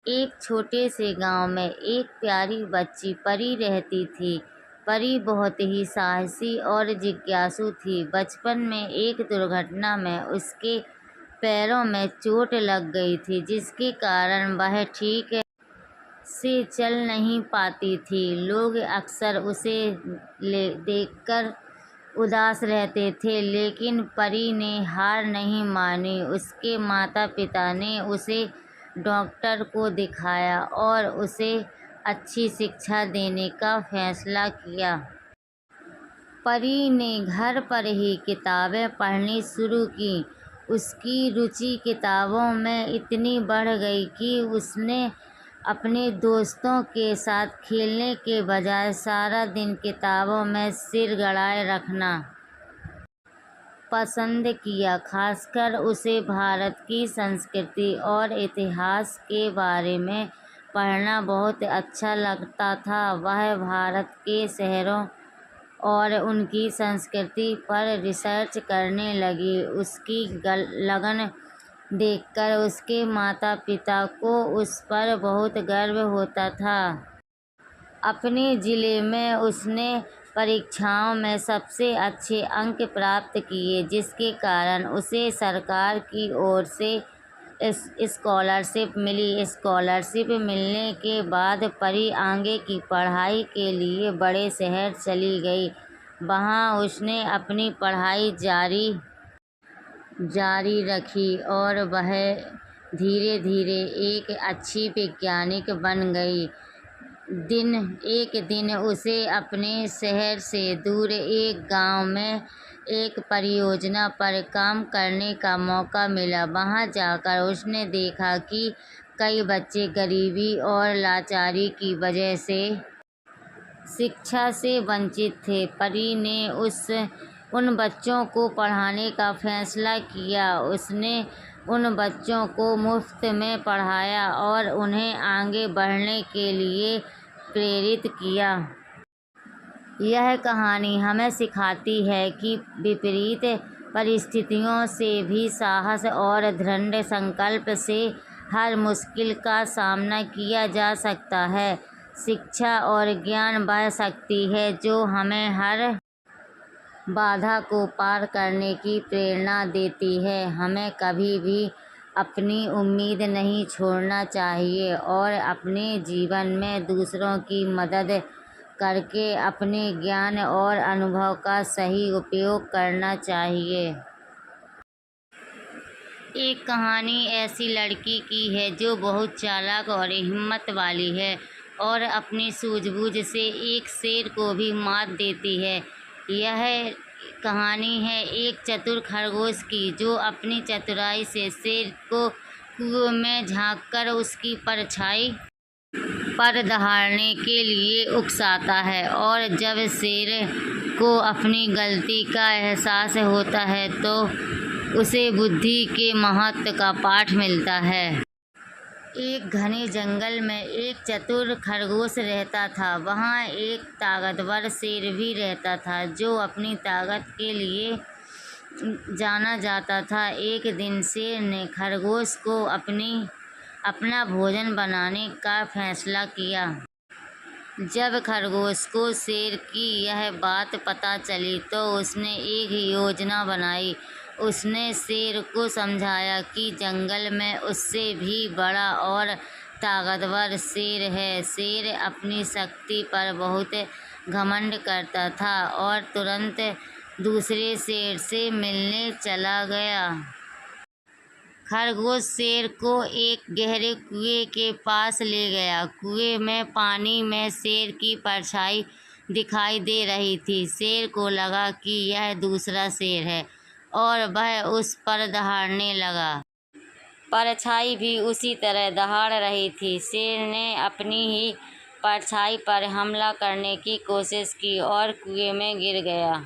एक छोटे से गांव में एक प्यारी बच्ची परी रहती थी। परी बहुत ही साहसी और जिज्ञासु थी। बचपन में एक दुर्घटना में उसके पैरों में चोट लग गई थी, जिसके कारण वह ठीक से चल नहीं पाती थी। लोग अक्सर उसे देखकर उदास रहते थे, लेकिन परी ने हार नहीं मानी। उसके माता पिता ने उसे डॉक्टर को दिखाया और उसे अच्छी शिक्षा देने का फैसला किया। परी ने घर पर ही किताबें पढ़नी शुरू की। उसकी रुचि किताबों में इतनी बढ़ गई कि उसने अपने दोस्तों के साथ खेलने के बजाय सारा दिन किताबों में सिर गड़ाए रखना पसंद किया। खासकर उसे भारत की संस्कृति और इतिहास के बारे में पढ़ना बहुत अच्छा लगता था। वह भारत के शहरों और उनकी संस्कृति पर रिसर्च करने लगी। उसकी लगन देखकर उसके माता पिता को उस पर बहुत गर्व होता था। अपने जिले में उसने परीक्षाओं में सबसे अच्छे अंक प्राप्त किए, जिसके कारण उसे सरकार की ओर से स्कॉलरशिप मिली। स्कॉलरशिप मिलने के बाद परी आगे की पढ़ाई के लिए बड़े शहर चली गई। वहाँ उसने अपनी पढ़ाई जारी रखी और वह धीरे धीरे एक अच्छी वैज्ञानिक बन गई। एक दिन उसे अपने शहर से दूर एक गांव में एक परियोजना पर काम करने का मौका मिला। वहां जाकर उसने देखा कि कई बच्चे गरीबी और लाचारी की वजह से शिक्षा से वंचित थे। परी ने उन बच्चों को पढ़ाने का फैसला किया। उसने उन बच्चों को मुफ्त में पढ़ाया और उन्हें आगे बढ़ने के लिए प्रेरित किया। यह कहानी हमें सिखाती है कि विपरीत परिस्थितियों से भी साहस और दृढ़ संकल्प से हर मुश्किल का सामना किया जा सकता है। शिक्षा और ज्ञान वह शक्ति है जो हमें हर बाधा को पार करने की प्रेरणा देती है। हमें कभी भी अपनी उम्मीद नहीं छोड़ना चाहिए और अपने जीवन में दूसरों की मदद करके अपने ज्ञान और अनुभव का सही उपयोग करना चाहिए। एक कहानी ऐसी लड़की की है जो बहुत चालाक और हिम्मत वाली है और अपनी सूझबूझ से एक शेर को भी मात देती है। यह कहानी है एक चतुर खरगोश की, जो अपनी चतुराई से शेर को कुएं में झांककर उसकी परछाई पर दहाड़ने के लिए उकसाता है, और जब शेर को अपनी गलती का एहसास होता है तो उसे बुद्धि के महत्व का पाठ मिलता है। एक घने जंगल में एक चतुर खरगोश रहता था। वहाँ एक ताकतवर शेर भी रहता था, जो अपनी ताकत के लिए जाना जाता था। एक दिन शेर ने खरगोश को अपना भोजन बनाने का फैसला किया। जब खरगोश को शेर की यह बात पता चली तो उसने एक योजना बनाई। उसने शेर को समझाया कि जंगल में उससे भी बड़ा और ताकतवर शेर है। शेर अपनी शक्ति पर बहुत घमंड करता था और तुरंत दूसरे शेर से मिलने चला गया। खरगोश शेर को एक गहरे कुएं के पास ले गया। कुएं में पानी में शेर की परछाई दिखाई दे रही थी। शेर को लगा कि यह दूसरा शेर है और वह उस पर दहाड़ने लगा। परछाई भी उसी तरह दहाड़ रही थी। शेर ने अपनी ही परछाई पर हमला करने की कोशिश की और कुएं में गिर गया।